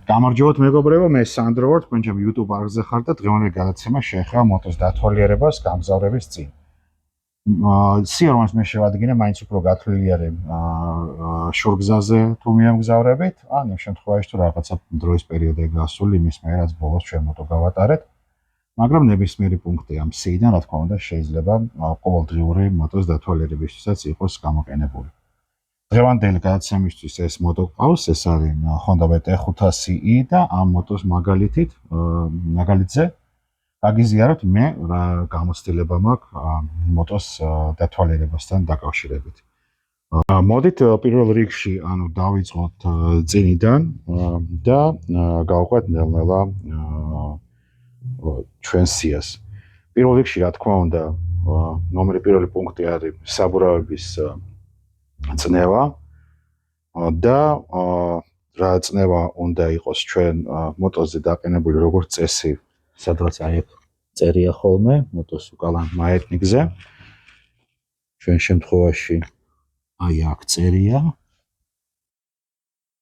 გამარჯობათ მეგობრებო, მე სანდრო ვარ, თქვენ ჩემ YouTube არხზე ხართ და დღევანდელი გადაცემა შეეხება მოტოს დათვალიერებას გამგზავრების წინ. სიარმას მე შევადგინე, მაინც უფრო გათვლილი არის შორგზაზე თუ მიემგზავრებით, ან იმ შემთხვევაში თუ რაღაცა დროის პერიოდი გასული იმის მე რაც ბოლოს ჩვენ მოტო გავატარეთ, მაგრამ ნებისმიერი პუნქტი ამ C-დან რა თქმა უნდა შეიძლება ყოველდღიური მოტოს დათვალიერებისთვისაც იყოს გამოყენებული. დღევანდელი გადაცემისთვის ეს მოტო ყავს, ეს არის Honda BT500i და ამ მოტოს მაგალითზე გაგიზიაროთ მე რა გამოცდილება მაქვს მოტოს დათვალიერებასთან დაკავშირებით. მოდით პირველ რიგში დავიწყოთ წინიდან და გავყვეთ ნელ-ნელა ჩვენ სიას. პირველ რიგში რა თქმა უნდა პირველი პუნქტი არის საბურავების წნევა და რა წნევა უნდა იყოს ჩვენ მოტოზე დაყენებული როგორც წესი, სადღაც აი წერია ხოლმე მოტოს უკან მაეტნიკზე. ჩვენ შემთხვევაში აი აქ წერია.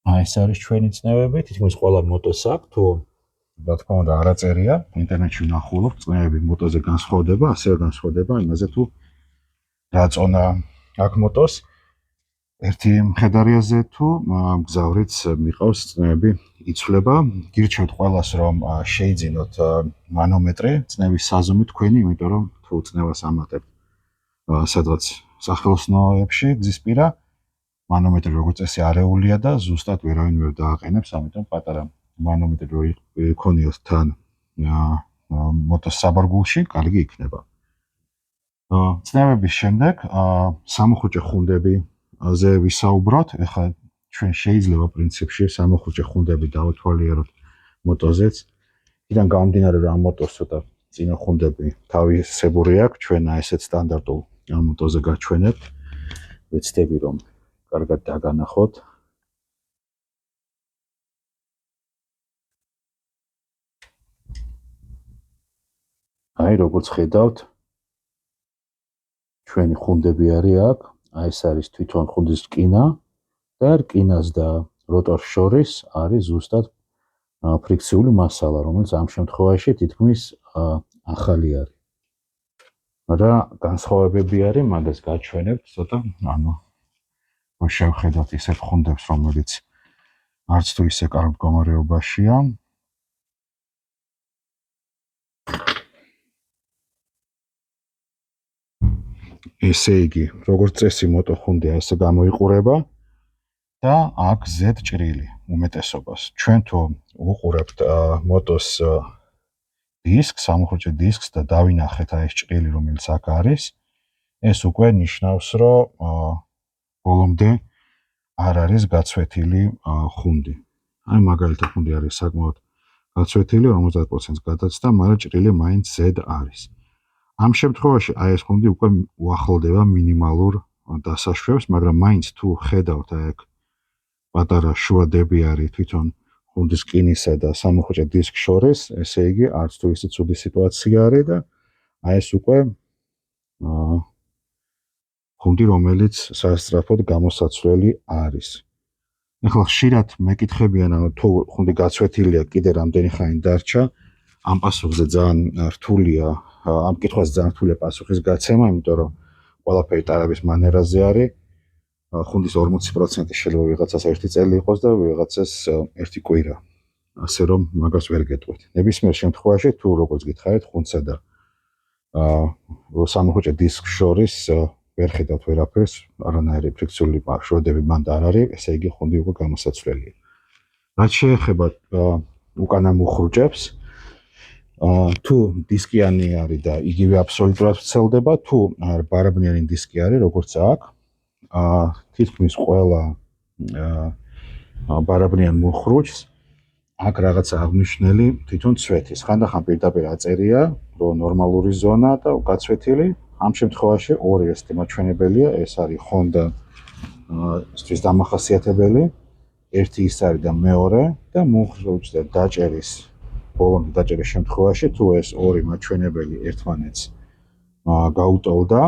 აი ეს არის ჩვენი წნევები, თითქმის ყველა მოტოს აქვს, თუ რა თქმა უნდა არა წერია, ინტერნეტში ვნახულობ, წნევები მოტოზე განსხვავდება, ასევე განსხვავდება იმაზე თუ რა წონა აქვს მოტოს. ერთი მხედარიაზე თუ მგზავრიც მიყავს წნევები იცვლება, გირჩევთ ყველას რომ შეიძინოთ მანომეტრი წნევის საზომი თქვენი, იმიტომ რომ თუ წნევას ამატებთ სადღაც სახელოსნოებში გზისპირა, მანომეტრი როგორც წესი არეულია და ზუსტად ვერავინ ვერ დააყენებს, ამიტომ პატარა მანომეტრი რო იქონიოთ თან მოტოს საბარგულში, კარგი იქნება. წნევების შემდეგ სამოხუჭე ხუნდები ზე ვისაუბროთ, ეხლა ჩვენ შეიძლება პრინციპში სამოხუჭე ხუნდები დავთვალიეროთ მოტოზეც. იქიდან გამომდინარე რომ ამ მოტოს ცოტა წინა ხუნდები თავისებური აქვს, ჩვენ ესეთ სტანდარტულ მოტოზე გაჩვენებთ. ვეცდები რომ კარგად დაგანახოთ. აი როგორც ხედავთ, ჩვენი ხუნდები არის აქ. აი ეს არის თვითონ ხუნდის რკინა და რკინას და როტორს შორის არის ზუსტად ფრიქციული მასალა, რომელიც ამ შემთხვევაში თითქმის ახალი არის. რა განსხვავებები არის, მაგას გაჩვენებთ ცოტა, რომ შევხედოთ ისეთ ხუნდებს, რომელიც არც თუ ისე კარგ მდგომარეობაშია. ესე იგი, როგორც წესი მოტო ხუნდი ესე გამოიყურება და აქ Z ჭრილი უმეტესობას. ჩვენ თუ უყურებთ მოტოს დისკს, სამოხუჭე დისკს და დავინახეთ აი ეს ჭრილი, რომელიც აქ არის, ეს უკვე ნიშნავს, რომ ბოლომდე არ არის გაცვეთილი ხუნდი. აი მაგალითად ხუნდი არის საკმაოდ გაცვეთილი, 50% გადაცდა, მაგრამ ჭრილი მაინც Z არის. ამ შემთხვევაში აი ეს ხუნდი უკვე უახლოვდება მინიმალურ დასაშვებს, მაგრამ მაინც თუ ხედავთ აი აქ პატარა შუადები არის თვითონ ხუნდის რკინისა და სამოხუჭე დისკს შორის, ესე იგი არც თუ ისე ცუდი სიტუაცია არის და აი ეს უკვე ხუნდი, რომელიც სასწრაფოდ გამოსაცვლელი არის. ეხლა ხშირად მეკითხებიან, თუ ხუნდი გაცვეთილია, კიდე რამდენი ხანი დარჩა, ამ პასუხზე ძალიან რთულია, ამ კითხვაზე ძალიან რთულია პასუხის გაცემა, იმიტომ რომ ყველაფერი ტარების მანერაზე არის. ხუნდის 40% შეიძლება ვიღაცას ერთი წელი იყოს და ვიღაცას ერთი კვირა. ასე რომ მაგას ვერ გეტყვით. ნებისმიერ შემთხვევაში თუ როგორც გითხარით, ხუნდსა და სამოხუჭე დისკს შორის ვერ ხედავთ ვერაფერს, არანაირი ფრიქციული შუადები მანდ არ არის, ესე იგი ხუნდი უკვე გამოსაცვლელია. რაც შეეხება უკანა მუხრუჭებს, თუ დისკიანი არის და იგივე აბსოლუტურად ვრცელდება, თუ ბარაბნიანი დისკი არის, როგორც აქ, თითქმის ყველა ბარაბნიან მუხრუჭს აქ რაღაცა აღნიშნული თვითონ ცვეთის. ხანდახან პირდაპირ აწერია, რომ ნორმალური ზონა და გაცვეთილი. ამ შემთხვევაში ორი ესეთი მაჩვენებელია, ეს არის Honda-ისთვის დამახასიათებელი, ერთი ის არის და მეორე და მუხრუჭზე დაჭერის ბოლომდე დაჭერის შემთხვევაში, თუ ეს ორი მაჩვენებელი ერთმანეთს გაუტოლდა,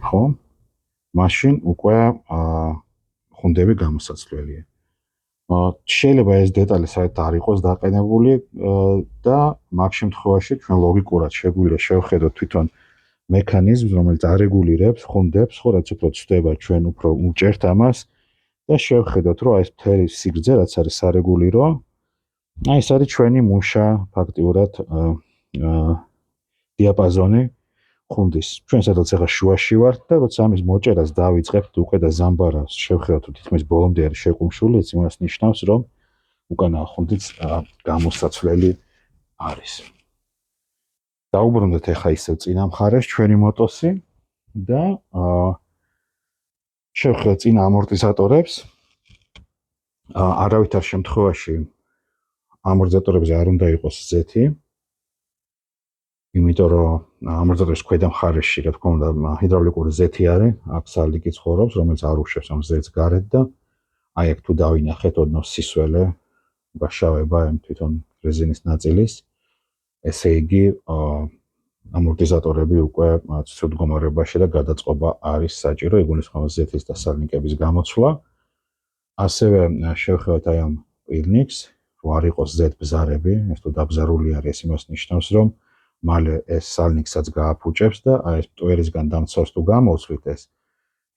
ხო? მაშინ უკვე ხუნდები გამოსაცვლელია. შეიძლება ეს დეტალი საერთოდ არ იყოს დაყენებული და მაგ შემთხვევაში ჩვენ ლოგიკურად შეგვიძლია შევხედოთ თვითონ მექანიზმს, რომელიც არეგულირებს ხუნდებს, ხო, რაც უფრო ცვდება, ჩვენ უფრო უჭერთ ამას და შევხედოთ, რომ ეს მთელი სიგრძე, რაც არის სარეგულირო, ეს არის ჩვენი მუშა ფაქტიურად დიაპაზონი ხუნდის. ჩვენ სადაც ახლა შუაში ვართ და როცა ამის მოჭერას დავიწყებთ უკვე და ზამბარას შევხედოთ, რომ თითქმის ბოლომდე არის შეკუმშული, ეს იმას ნიშნავს, რომ უკანა ხუნდიც გამოსაცვლელი არის. დაუბრუნდეთ ახლა ისევ წინა მხარეს ჩვენი მოტოსი და შევხედოთ წინა ამორტიზატორებს. არავითარ შემთხვევაში ამორტიზატორებზე არ უნდა იყოს ზეთი. იმიტომ რომ ამორტიზატორის ქვედა მხარეში, რა თქმა უნდა, ჰიდრავლიკური ზეთი არის, აქ სალიკი ცხოვრობს, რომელიც არ უშვებს ამ ზეთს გარეთ და აი აქ თუ დავინახეთ ოდნავ სისველე, გაშავება ამ თვითონ რეზინის ნაწილის, ესე იგი ამორტიზატორები უკვე ცუდ მდგომარეობაში და გადაწყობა არის საჭირო, იგულისხმება ზეთის და სალიკების გამოცვლა. ასევე შევხედოთ აი ამ პირნიკს, რომ არ იყოს ზეთბზარები, ეს თუ დაბზარული არის, ეს იმას ნიშნავს, რომ მალე ეს სალნიკსაც გააფუჭებს და აი ეს მტვერისგან დამცავს თუ გამოვცვლით ეს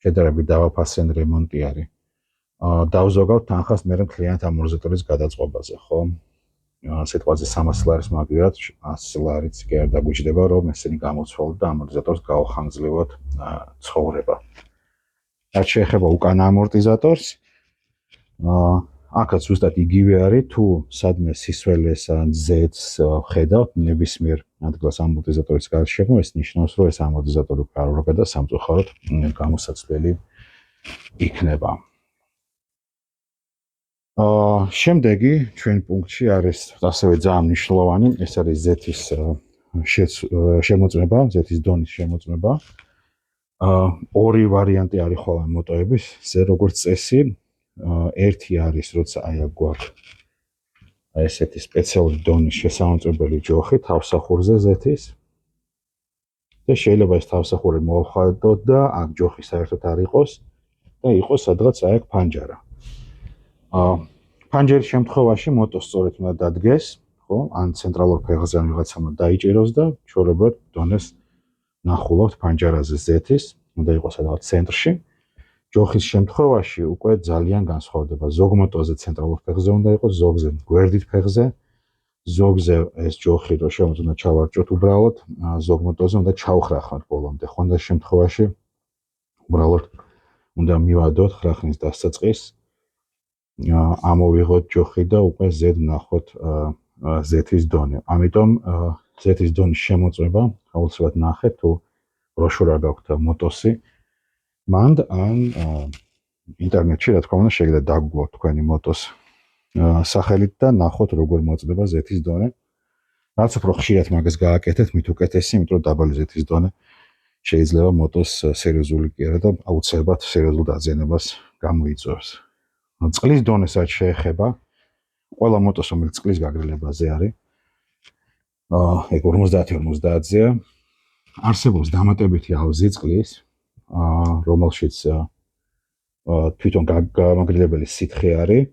შედარებით დავაფასენ რემონტი არის. დავზოგავთ თანხას მე მთლიანად ამორტიზატორის გადაწყობაზე, ხო? სიტყვაზე 300 ლარის მაგივრად 100 ლარიც კი არ დაგვიჭდება, რომ ესენი გამოცვალოთ და ამორტიზატორს გავხანგრძლივოთ ცხოვრება. რაც შეეხება უკანა ამორტიზატორს, აქაც ზუსტად იგივე არის, თუ სადმე სისველეს ან ზეთს ხედავთ ნებისმიერ ადგილას ამორტიზატორის გარშემო, ეს ნიშნავს, რომ ეს ამორტიზატორი არ უნდა და სამწუხაროდ გამოსაცვლელი იქნება. შემდეგი ჩვენ პუნქტში არის ასევე ძალიან მნიშვნელოვანი, ეს არის ზეთის შემოწმება, ზეთის დონის შემოწმება. ორი ვარიანტი არის ხოლმე მოტოების, როგორც წესი. ერთი არის, როცა აი აქ გვაქვს აი ესეთი სპეციალური დონის შესამოწმებელი ჯოხი თავსახურზე ზეთის და შეიძლება ეს თავსახური მოახადოთ და აქ ჯოხი საერთოდ არ იყოს და იყოს სადღაც აი აქ ფანჯარა. ფანჯერის შემთხვევაში მოტოს სწორედ უნდა დადგეს, ხო? ან ცენტრალურ ფეხზე ან ვიღაცამ უნდა დაიჭიროს და ჩვეულებრივად დონეს ნახულობთ ფანჯარაზე ზეთის, უნდა იყოს სადღაც ცენტრში. ჯოხის შემთხვევაში უკვე ძალიან განსხვავდება. ზოგ მოტოზე ცენტრალურ ფეხზე უნდა იყოს, ზოგზე გვერდით ფეხზე, ზოგზე ეს ჯოხი რო შემოწმოთ უნდა ჩავარჭოთ უბრალოდ, ზოგ მოტოზე უნდა ჩავხრახნოთ ბოლომდე. ხონდა შემთხვევაში უბრალოდ უნდა მივადოთ ხრახნის დასაწყის, ამოვიღოთ ჯოხი და უკვე ზედ ნახოთ ზეთის დონე. ამიტომ ზეთის დონის შემოწმება აუცილებლად ნახეთ, თუ ბროშურა გაქვთ მოტოსი. მანდ ან ინტერნეტში რა თქმა უნდა შეგიძლიათ დაგუგლოთ თქვენი მოტოს სახელით და ნახოთ როგორ მოწდება ზეთის დონე. რაც უფრო ხშირად მაგას გააკეთეთ, მით უკეთესი, იმიტომ რომ დაბალი ზეთის დონე შეიძლება მოტოს სერიოზული კი არა და აუცილებლად სერიოზულ დაზიანებას გამოიწვევს. წყლის დონესაც შეეხება, ყველა მოტოს რომელიც წყლის გაგრილებაზე არის, ეგ 50-50-ზეა, არსებობს დამატებითი ავზი წყლის, რომელშიც თვითონ გამაგრილებელი სითხე არის.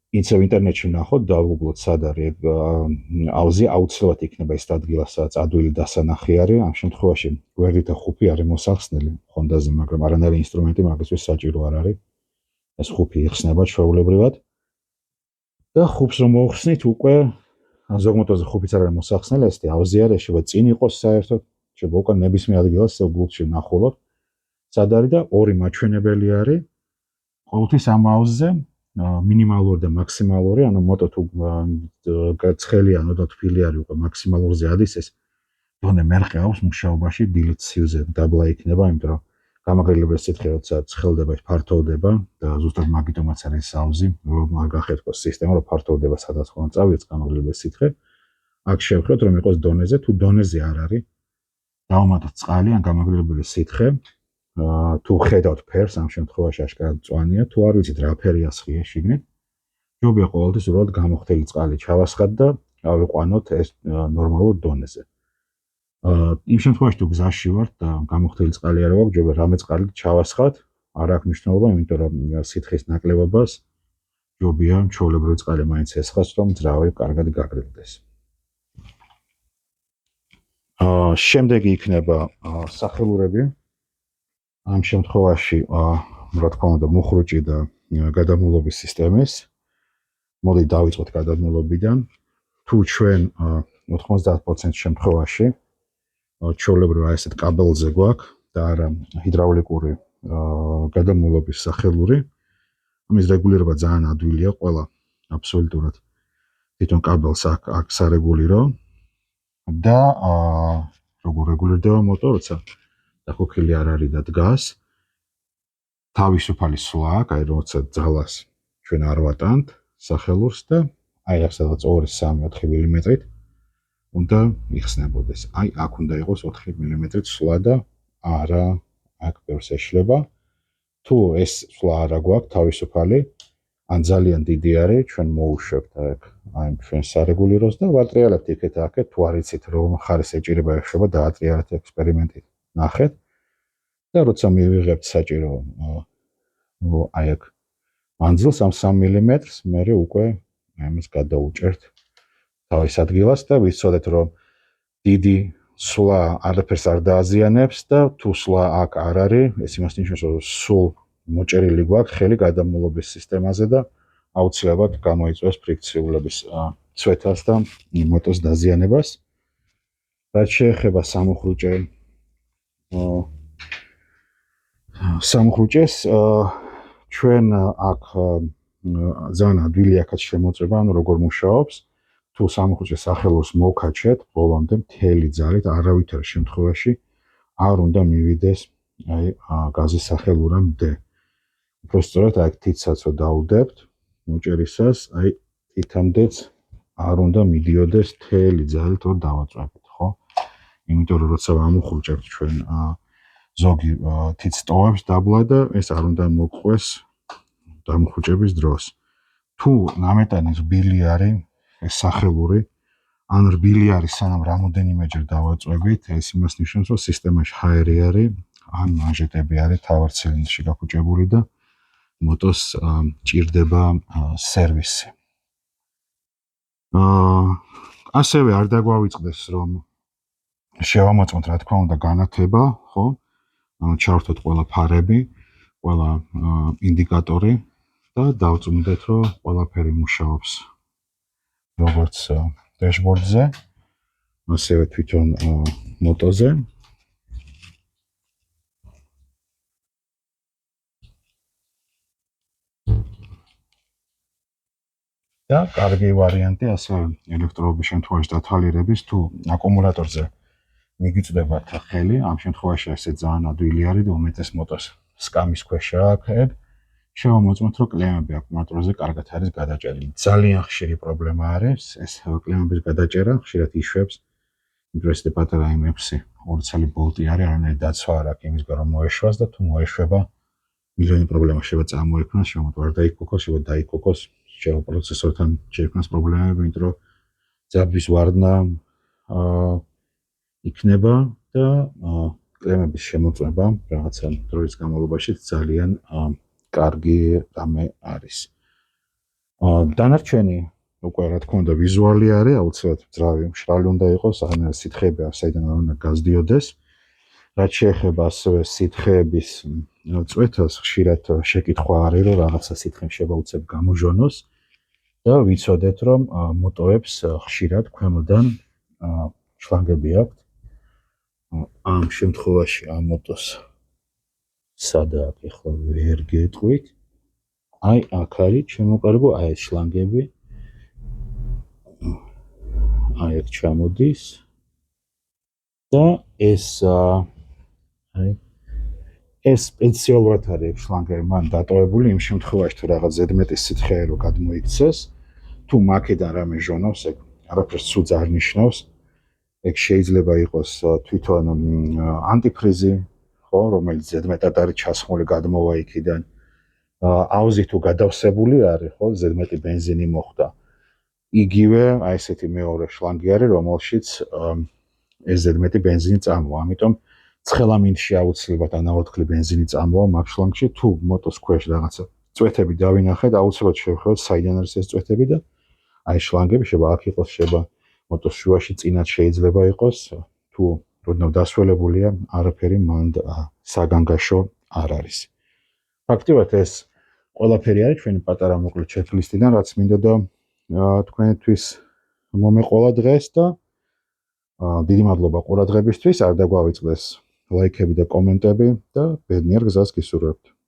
ისევ ინტერნეტში ვნახოთ, დავუგლოთ სად არის ავზი, აუცილებლად იქნება ის ადგილას, სადაც ადვილი დასანახი არის. ამ შემთხვევაში გვერდით და ხუფი არის მოსახსნელი ხონდაზე, მაგრამ არანაირი ინსტრუმენტი მაგისთვის საჭირო არ არის. ეს ხუფი იხსნება ჩვეულებრივად. და ხუფს რომ მოხსნით, უკვე ზოგ მოტოზე ხუფიც არ არის მოსახსნელი, ესეთი ავზი არის, შეიძლება წინ იყოს საერთოდ, შეიძლება უკვე ნებისმიერ ადგილას გულში ვნახულობთ. სად არის და ორი მაჩვენებელი არის. ყოველთვის ამ ავზზე მინიმალური და მაქსიმალური, ანუ მოტო თუ ცხელი ან თბილი არის უკვე მაქსიმალურზე ადის, ეს დონე ვერ ყავს მუშაობაში, დილით სივზე დაბლა იქნება, იმიტომ რომ გამაგრილებელი სითხე როცა ცხელდება, ფართოვდება და ზუსტად მაგიტომაც არის ავზი, რომ არ გახეთქოს სისტემა, რომ ფართოვდება, სადაც ხომ წავიწყ გამაგრილებელი სითხე. აქ შევხედოთ, რომ იყოს დონეზე, თუ დონეზე არ არის, დავუმატოთ წყალი ან გამაგრილებელი სითხე. თუ ხედავთ ფერს, ამ შემთხვევაში აშკარად მწვანეა, თუ არ ვიცით რა ფერია სხია შიგნით, ჯობია ყოველთვის უბრალოდ გამოხდილი წყალი ჩავასხათ და ავიყვანოთ ეს ნორმალურ დონეზე. იმ შემთხვევაში თუ გზაში ვართ და გამოხდილი წყალი არ აქვს, ჯობია რამე წყალი ჩავასხათ, არ აქვს მნიშვნელობა, იმიტომ რომ სითხის ნაკლებობას ჯობია ჩვეულებრივი წყალი მაინც ესხას, რომ ძრავი კარგად გაგრილდეს. შემდეგი იქნება სახელურები. ამ შემთხვევაში, რა თქმა უნდა, მუხრუჭი და გადამულობის სისტემის. მოდი დავიწყოთ გადამულობიდან. თუ ჩვენ 90% შემთხვევაში ჩვეულებრივ ესეთ კაბელზე გვაქვს და არა ჰიდრაულიკური გადამულობის სახელური, ამის რეგულირება ძალიან ადვილია, ყველა აბსოლუტურად თვითონ კაბელს აქვს სარეგულირო და როგორ რეგულირდება მოტო, როცა დახოქილი არ არის და დგას, თავისუფალი სვლა აქვს, აი როცა ძალას ჩვენ არ ვატანთ სახელურს და აი აქ სადაც 2-3-4 მმ-ით უნდა იხსნებოდეს. აი აქ უნდა იყოს 4 მმ-ით სვლა და არა აქ ბევრს ეშლება. თუ ეს სვლა არა გვაქვს თავისუფალი, ან ძალიან დიდი არის, ჩვენ მოუშვებთ აქ აი ჩვენ სარეგულიროს და ვატრიალებთ იქეთ-აქეთ, თუ არ იცით რომ ხარის ეჭირება ეხება და ატრიალეთ ექსპერიმენტით ნახეთ და როცა მივიღებთ საჭირო აი აქ მანძილს ამ 3 მმ-ს მე უკვე ამას გადაუჭერთ თავის ადგილას და ვიცოდეთ რომ დიდი სვლა არაფერს არ დააზიანებს და თუ სვლა აქ არ არის, ეს იმას ნიშნავს რომ სულ მოჭერილი გვაქვს ხელი გადამულობის სისტემაზე და აუცილებლად გამოიწვევს ფრიქციულების ცვეთას და მოტოს დაზიანებას. რაც შეეხება სამუხრუჭეს, ჩვენ აქ ძალიან ადვილი აქაც შემოწება, ანუ როგორ მუშაობს. თუ სამუხრუჭეს სახელურს მოვქაჩეთ, ბოლომდე მთელი ძალით არავითარ შემთხვევაში არ უნდა მივიდეს აი გაზის სახელურამდე. უბრალოდ აქ თითსაც რო დაუდებთ მოჭერისას, აი თითამდეც არ უნდა მიდიოდეს მთელი ძალით რო დავაწვევით, ხო? იმიტომ რომ როცა ამუხრუჭებთ ჩვენ ზოგი თითს ტოვებს დაბლა და ეს არ უნდა მოყვეს დამუხრუჭების დროს. თუ ნამეტანი რბილი არის ეს სახელური, ან რბილი არის სანამ რამოდენიმეჯერ დავაწვევით, ეს იმას ნიშნავს, რომ სისტემაში ჰაერი არის, ან მანჟეტები არის თავარ ცილინდრში გახუჭებული და მოტოს ჭირდება სერვისი. ასევე არ დაგვავიწყდეს, რომ შევამოწმოთ, რა თქმა უნდა, განათება, ხო? ანუ ჩავრთოთ ყველა ფარები, ყველა ინდიკატორი და დავწუნდეთ, რომ ყველაფერი მუშაობს როგორც დაშბორდზე, ასევე თვითონ მოტოზე. და კარგი ვარიანტი ასევე ელექტროობის შემთხვევაში დათვალიერების, თუ აკუმულატორზე მიგიწვდებათ ხელი, ამ შემთხვევაში ესე ძალიან ადვილი არის და უმეტეს მოტოს სკამის ქვეშა აქვს. შევამოწმოთ, რომ კლემები აკუმულატორზე კარგად არის გადაჭერილი. ძალიან ხშირი პრობლემა არის ეს კლემების გადაჭერა, ხშირად იშვებს. მიგრესდე პატარა M6 ორცალი ბოლტი არის, არანაირი დაცვა არ აქვს იმისგან რომ მოეშვას და თუ მოეშვება მილიონი პრობლემა შეიძლება წამოექმნას, შემოგვარ დაიქოქოს, შეიძლება დაიქოქოს, შეიძლება პროცესორთან შეექმნას პრობლემები, იმიტომ რომ ძაბვის ვარდნა იქნება და კლემების შემოწმება რაღაცა დროის განმავლობაში ძალიან კარგი რამე არის. დანარჩენი უკვე რა თქმა უნდა ვიზუალი არის, აუცილებლად ძრავი მშრალი უნდა იყოს, არანაირი სითხეები საიდან არ უნდა გაზდიოდეს. რაც შეეხება ასევე სითხეების წვეთას, ხშირად შეკითხვა არის, რომ რაღაცა სითხემ შევაუცებ გამოჟონოს და ვიცოდეთ, რომ მოტოებს ხშირად ქვემოდან შლანგები აქვთ. ამ შემთხვევაში ამ მოტოს სადა აქ ახლა ვერ გეტყვით. აი აქ არის შემოყარებო აი ეს შლანგები. აი აქ ჩამოდის და ეს აი ეს სპეციალურად არის შლანგები მან დატოვებული იმ შემთხვევაში თუ რაღაც ზედმეტი სითხე რო გადმოიქცეს, თუ მაქედან რამე ჟონავს, ეგ არაფერს ცუდს არ ნიშნავს. ეგ შეიძლება იყოს თვითონ ანტიფრიზი, ხო, რომელიც ზედმეტად არის ჩასხმული გადმოვა იქიდან. აუზი თუ გადავსებული არის, ხო, ზედმეტი ბენზინი მოხვდა. იგივე აი ესეთი მეორე შლანგი არის, რომელშიც ეს ზედმეტი ბენზინი წამოვა. ამიტომ ცხელ ამინდში აუცილებლად ანაორთქლი ბენზინი წამოვა მაგ შლანგში, თუ მოტოს ქვეშ რაღაცა წვეთები დავინახეთ, აუცილებლად შევხედოთ საიდან არის ეს წვეთები და აი შლანგები შეიძლება აქ იყოს, შეიძლება მოტოს შუაში წინათ შეიძლება იყოს, თუ როდნავ დასველებულია, არაფერი მანდ საგანგაშო არ არის. ფაქტობრივად ეს ყველაფერი არის ჩვენი პატარა მოკლე ჩეკლისტიდან, რაც მინდა და თქვენთვის მომეყოლა დღეს და დიდი მადლობა ყურადღებისთვის, არ დაგვავიწყდეს ლაიქები და კომენტები და ბედნიერ გზას გისურვებთ.